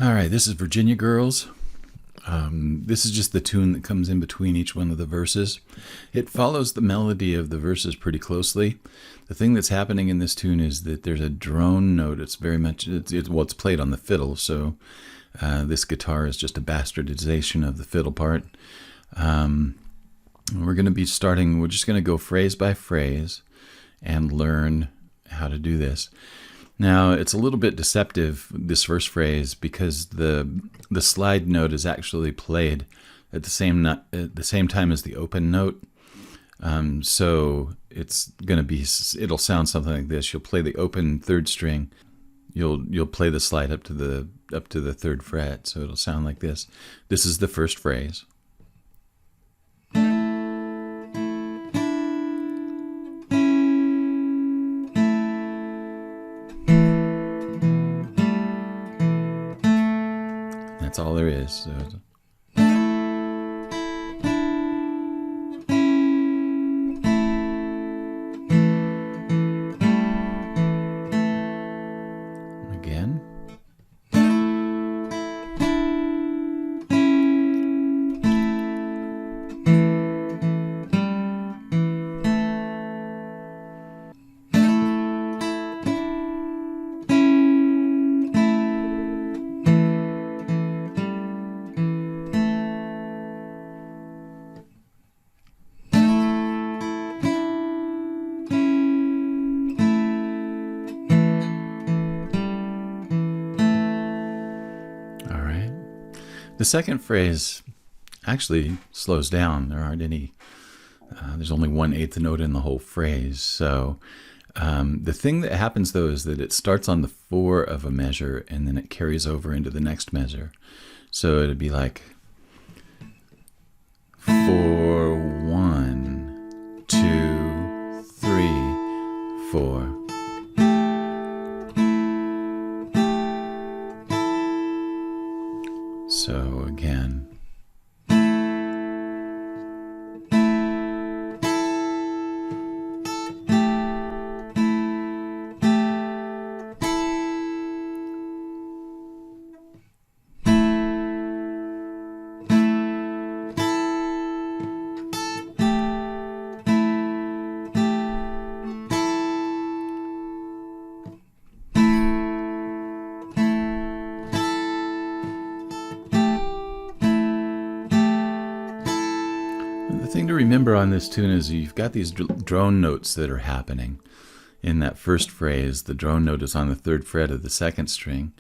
All right, this is Virginia Girls. This is just the tune that comes in between each one of the verses. It follows the melody of the verses pretty closely. The thing that's happening in this tune is that there's a drone note. It's very much, it's played on the fiddle, so this guitar is just a bastardization of the fiddle part. We're going to be starting, we're just going to go phrase by phrase and learn how to do this. Now, it's a little bit deceptive, this first phrase, because the slide note is actually played at the same time as the open note. So it's going to be, it'll sound something like this. You'll play the open third string. You'll play the slide up to the third fret, so it'll sound like this. This is the first phrase. That's all there is. So. Again. The second phrase actually slows down. There aren't any, there's only 1/8 note in the whole phrase. So the thing that happens though is that it starts on the 4 of a measure and then it carries over into the next measure. So it'd be like 4, 1, 2, 3, 4. So again. The thing to remember on this tune is you've got these drone notes that are happening. In that first phrase, the drone note is on the 3rd fret of the 2nd string.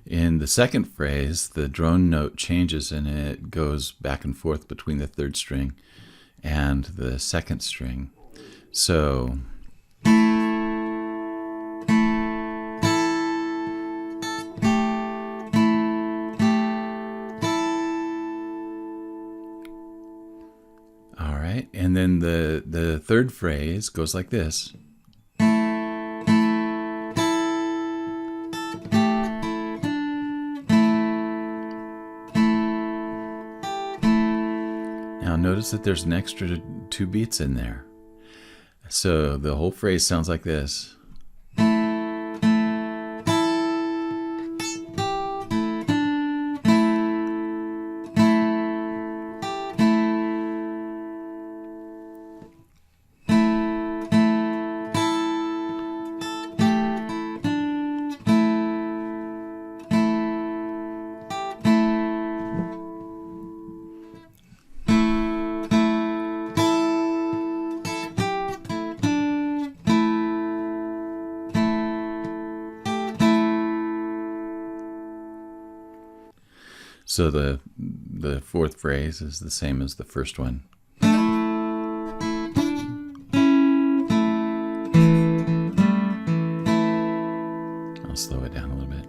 In the second phrase, the drone note changes and it goes back and forth between the 3rd string and the 2nd string. So and then the third phrase goes like this. Now notice that there's an extra 2 beats in there. So the whole phrase sounds like this. So the 4th phrase is the same as the first one. I'll slow it down a little bit.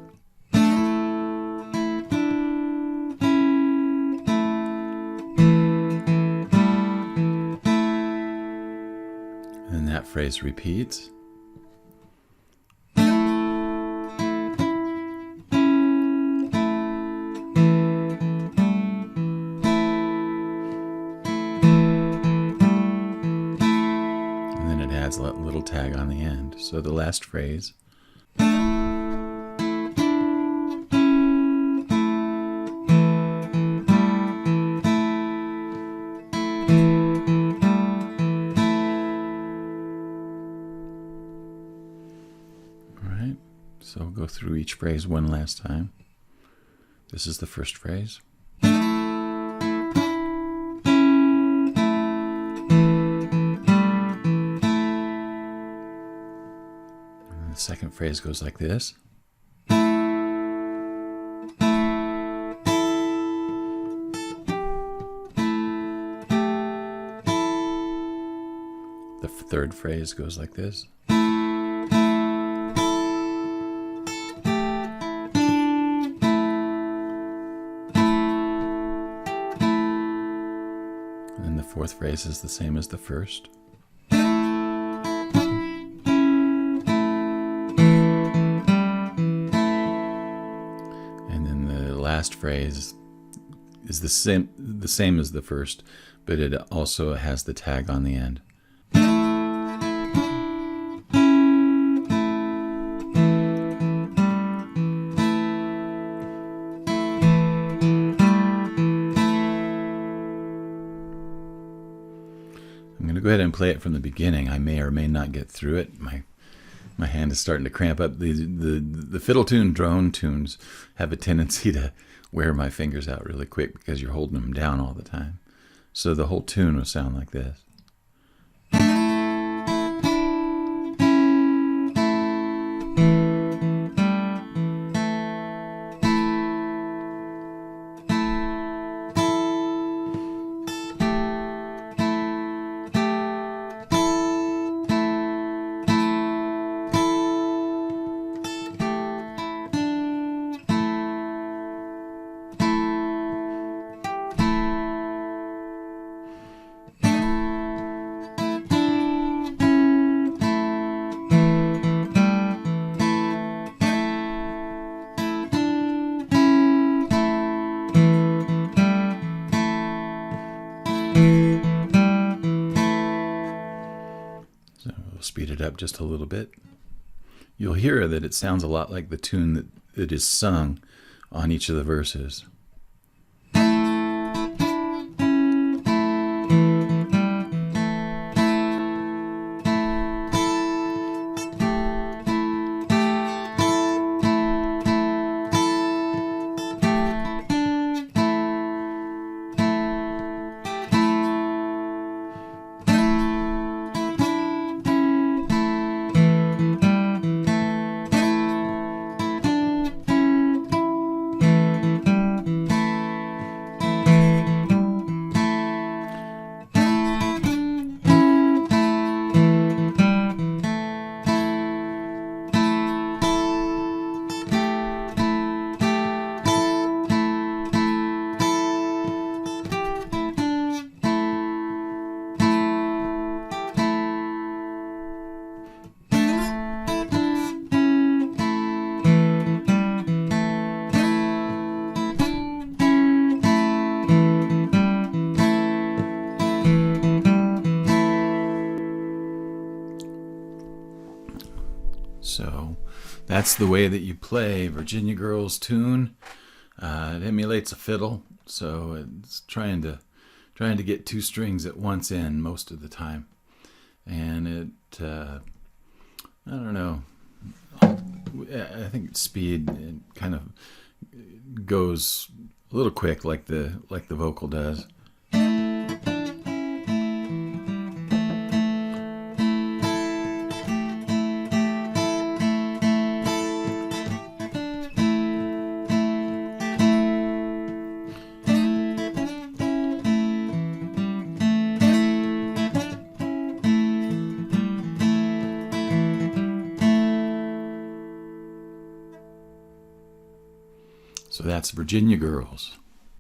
And that phrase repeats. Adds a little tag on the end. So the last phrase. So we'll go through each phrase one last time. This is the first phrase. The second phrase goes like this. The third phrase goes like this. And the fourth phrase is the same as the first. Last phrase is the same as the first, but it also has the tag on the end. I'm going to go ahead and play it from the beginning. I may or may not get through it. My hand is starting to cramp up. The fiddle tune drone tunes have a tendency to wear my fingers out really quick because you're holding them down all the time. So the whole tune will sound like this. So we'll speed it up just a little bit. You'll hear that it sounds a lot like the tune that is sung on each of the verses. So that's the way that you play Virginia Girls tune. It emulates a fiddle, so it's trying to get two strings at once in most of the time. And it, I don't know, I think speed, it kind of goes a little quick like the vocal does. So that's Virginia Girls.